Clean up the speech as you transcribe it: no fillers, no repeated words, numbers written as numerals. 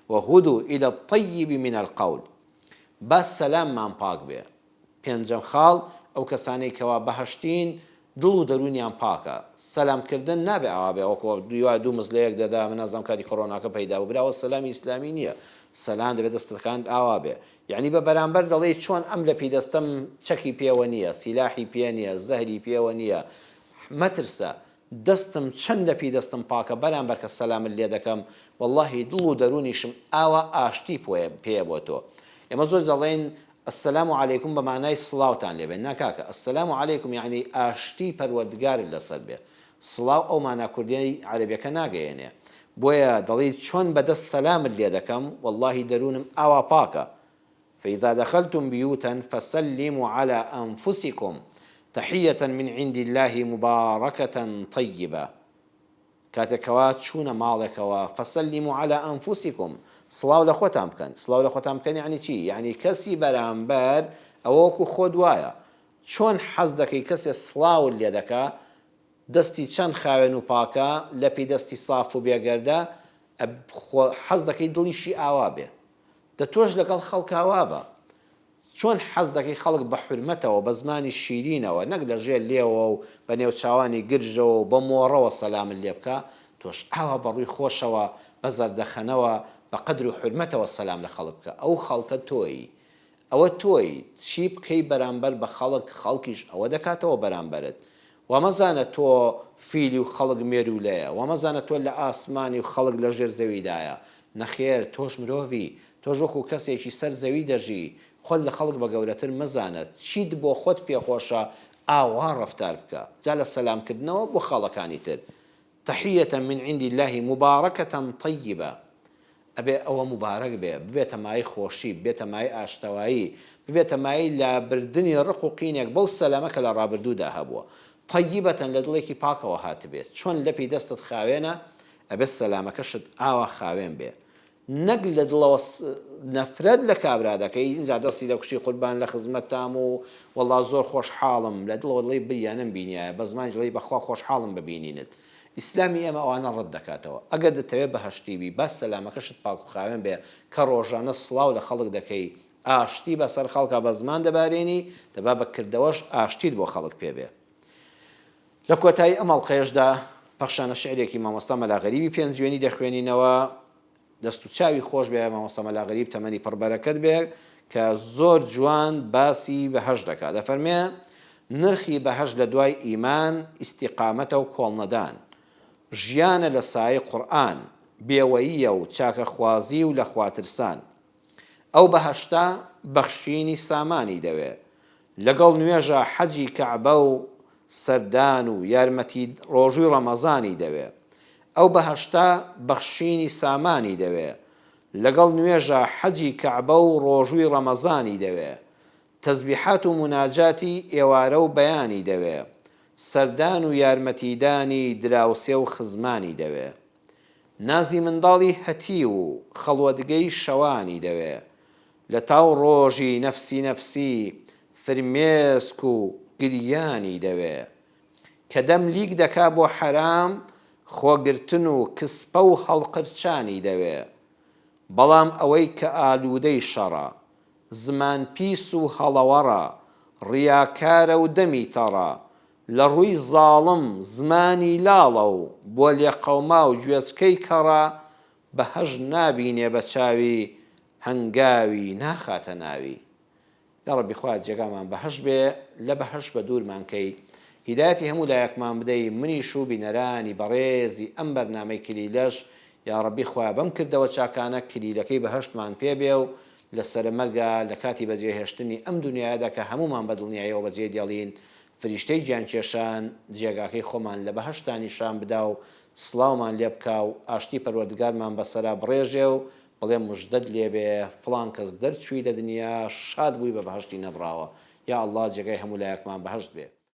وهدوا إلى الطيب من القول. بس سلام من پاک بێ. پێنجەم خاڵ ئەو کەسانەی کەوا بەهەشتین دڵ و دەرونیان پاکە. سەلامکردن نابێ ئەوا بێ وەکو دوو مزلەیەک دەدا من نازانم کاتی کۆڕۆناکە پەیدا بوو براوە سەلامی ئیسلامی نییە. سەلام دەبێت دەستەکان ئاوا بێ. یعنی بە بەرامبەر دەڵێ چۆن ئەم لە پیدەستەم چەکی پێوە نییە، سیلاحی پێ نییە، زەهری پێوە نییە. مەترسە دەستم چەند لە پیدەستم پاکە بەرامبەر کە سەلامت لێ دەکەم وەڵڵاهی دڵ و دەرونیشم ئاوا ئاشتی پێیە بۆ تۆ. ئێمە زۆر دەڵێن السلام علیکم بە معنای سڵاوتان لێبێن ناکاکە السلام علیکم یعنی ئاشتی پەروەردگارت لەسەر بێ. سڵاو ئەو مانا کوردیی عەرەبیەکە ناگەیەنێ. بۆیە دەڵێت چۆن بەدەست سەلامت لێ دەکەم وەڵڵاهی دەرونم ئاوا پاکە. فإذا دخلتم بيوتا فسلموا على أنفسكم تحية من عند الله مباركة طيبة. کاتێکەوە چوونە ماڵێکەوە فسلموا على أنفسكم سڵاو لە خۆتان بکەن. سڵاو لە خۆتان بکەن یعنی چی؟ یعنی کەسی بەرامبەر ئەوە وەکو خۆت وایە. چۆن حەز دەکەی کەسێ سڵاوت لێ دەکا دەستی چەند خاوێن و پاکە لە پێی دەستی ساف و بێگەردە حەز دەکەی دڵیشی ئاوا بێ. دە تۆش لەگەڵ خەڵک ئاوا بە. چۆن حەز دەکەی خەڵک بە حورمەتەوە بە زمانی شیرینەوە نەک لە ژێر لێوە و بە نێوچاوانی گرژەوە و بە مۆڕەوە سەلامت لێ بکە تۆش ئاوا بەڕووی خۆشەوە بە زەردەخەنەوە بە قەدر و حورمەتەوە سەلام لە خەڵک بکە. ئەو خەڵکە تۆی ئەوە تۆی چی بکەی بەرامبەر بە خەڵکیش ئەوە دەکاتەوە بەرامبەرت. وەمەزانە تۆ فیلی و خەڵک مێرولەیە وەمەزانە تۆ لە ئاسمانی و خەڵک لە ژێر زەویدایە. نەخێر تۆش مرۆڤی تۆش وەکو کەسێکی سەر زەوی دەژی خۆت لە خەڵک بە گەورەتر مەزانت چیت بۆ خۆت پێخۆشە ئاوا ڕەفتار بکە. جا لە سەلامکردنەوە بۆ خەڵەکانی تر تحية من عند الله مباركة طيبة. ئەبێ ئەوە مبارەک بێ ببێتە مای خۆشی ببێتە مای ئاشتەوایی ببێتە مای لە بردننی ڕق و قینێک بەو سەلامەکە لە ڕابردوودا هەبووە. طیبەتەن لە دڵێکی پاکەوە هاتبێت. چۆن لەپی دەستت خاوێنە ئەبێت سەلامەکەشت ئاوا خاوێن بێ. نەک لە دڵەوە نەفرەت لە کابرا دەکەی اینجا دەستی لە کوشتی قوربان لە خزمەتتام و وەڵڵا زۆر خۆشحاڵم لە دڵەوە دڵی بریانم بینیایە بە زمانی دڵی بەخوا خۆشحاڵم ببینینت. ئیسلامی ئێمە ئەوانە ڕەت دەکاتەوە. ئەگەر دەتەوێت بەهەشتیبی بەس سەلامەکەشت پاک و خاوێن بێ کە ڕۆژانە سڵاو لە خەڵک دەکەی ئاشتی بەسەر خەڵکە بە زمان دەبارێنی دەبا بەکردەوەش ئاشتیت بۆ خەڵک پێ بێ. لە کۆتایی ئەم ئەڵلقەیەشدا پەخشانە شعرێکی مامۆستا مەلاغەریبی پێنجوێنی دەخوێنینەوە. دەست و چاوی خۆش بێ مامۆستا مەلاغەریب تەمەنی پڕبەرەکەت بێ کە زۆر جوان باسی بەهەشت دەکات. دەفەرمێ نرخی بەهەشت لە دوای ئیمان ئیستیقامەتە و کۆڵنەدان ژیانە لە سایە قورئان بێوەییە و چاکەخوازی و لە خواترسان. ئەو بەهەشتا بەخشینی سامانی دەوێ لەگەڵ نوێژە حەجی کەعبە و سەردان و یارمەتی ڕۆژووی ڕەمەزانی دەوێ. ئەو بەهەشتا بەخشینی سامانی دەوێ لەگەڵ نوێژە حەجی کەعبە و ڕۆژووی ڕەمەزانی دەوێ. تەزبیحات و مناجاتی ئێوارە و بەیانی دەوێ. سەردان و یارمەتیدانی دراوسێ و خزمانی دەوێ. نازی منداڵی هەتی و خەڵوەتگەی شەوانی دەوێ. لە تاو ڕۆژی نەفسی نەفسی فرمێسک و گریانی دەوێ. کە دەم لیک دەکا بۆ حەرام خۆگرتن و کسپە و هەڵقرچانی دەوێ. بەڵام ئەوەی کە ئالوودەی شەڕە زمان پیس و هەڵەوەڕە ڕیاکارە و دەمی تەڕە لە ڕووی زاڵم زمانی لاڵە و بۆ لێ قەوما و گوێچکەی کەڕە بەهەشت نابینێ بە چاوی هەنگاوی ناخاتە ناوی. یا ڕەبی خوا جێگامان بەهەشت بێ لە بەهەشت بە دوورمانکەی هیدایەتی هەموو لایەکمان بدەی منیش و بینەرانی بەڕێزی ئەم بەرنامەی کلیلەش یا ڕەبی خوا بەم کردەوە چاکانە کلیلەکەی بەهەشتمان پێ بێ و لە سەرمەرگا لە کاتی بەجێهێشتنی ئەم دنیادا کە هەمومان بەدڵنیاییەوە بەجێ دێڵین فریشتەی گیانکێشان جێگاکەی خۆمان لە بەهەشتانیشان بدا و سڵاومان لێ بکا و ئاشتی پەروەردگارمان بەسەرا بڕێژێ و بڵێ موژدەت لێبێ فڵان کەس دەرچووی لە دنیا شاد بووی بە بەهەشتی نەبراوە. یا ئەڵڵا جێگای هەموو لایەکمان بەهەشت بێ.